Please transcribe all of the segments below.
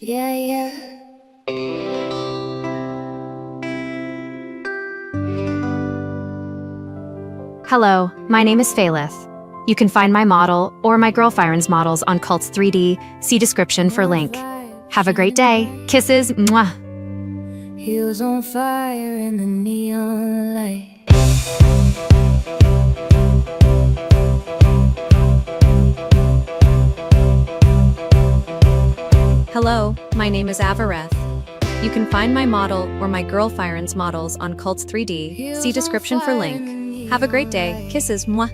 Yeah, yeah. Hello, my name is Faylith. You can find my model or my Girlfiren's models on Cults3D. See description for link. Have a great day. Kisses, mwah. He was on fire in the neon light. Hello, my name is Avareth. You can find my model or my Girlfiren's models on Cults3D. See description for link. Have a great day. Kisses, mwah.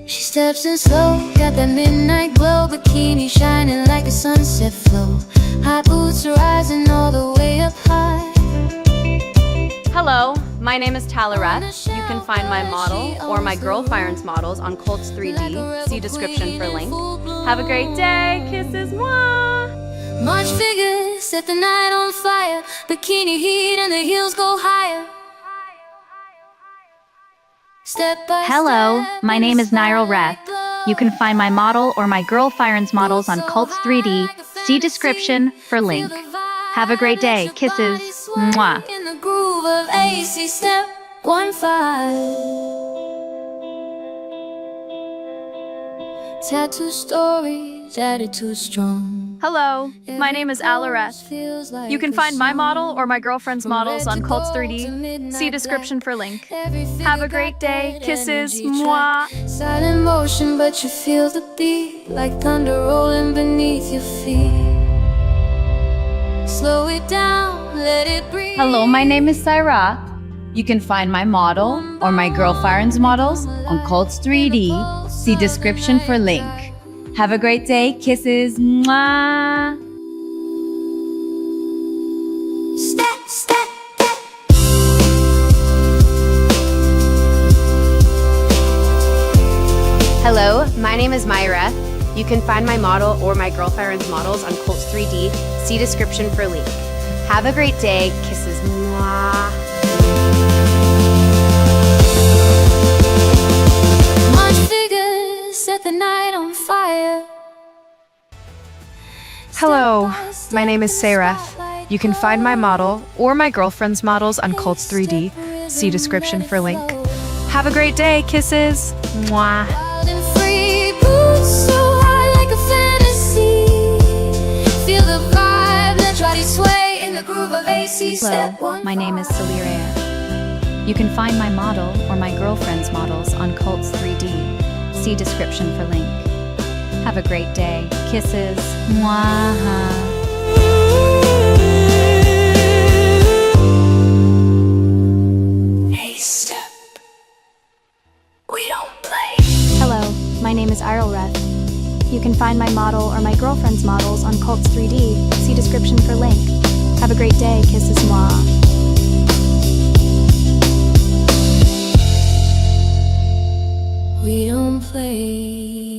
She steps in slow, got that midnight glow, bikini shining like a sunset flow. High boots rising all the way up high. Hello, my name is Talareth. You can find my model or my Girlfiren's models on Cults3D. See description for link. Have a great day. Kisses, mwah. March figures set the night on fire. Bikini heat and the heels go higher. Step by Hello, step, my name is Nyril Reth. You can find my model or my Girlfiren's models on Cults3D. See description for link. Have a great day. Kisses. Mwah. In the groove of AC step 1-5. Tattoo stories, attitude strong. Hello, my name is Alareth. You can find my model or my Girlfriend's models on Cults3D. See description for link. Have a great day. Kisses. Mwah. Silent motion, but you feel the beat like thunder rolling beneath your feet. Slow it down, let it breathe. Hello, my name is Syra. You can find my model or my Girlfiren's models on Cults3D. See description for link. Have a great day. Kisses. Mwah. Step, step, step. Hello, my name is Myra. You can find my model or my Girlfiren's models on Cults3D. See description for link. Have a great day. Kisses. Mwah. March figures set the night on fire. Hello, my name is Sareth. You can find my model or my Girlfriend's models on Cults3D. See description for link. Have a great day. Kisses. Mwah. Wild and free, boots so high like a fantasy. Feel the vibe, let your body sway in the groove of AC step Hello, 1. my name is Celiria. You can find my model or my Girlfriend's models on Cults3D. See description for link. Have a great day. Kisses. Mwah. Hey, step. We don't play. Hello, my name is Irilreth. You can find my model or my Girlfriend's models on Cults3D. See description for link. Have a great day. Kisses, mwah. We don't play.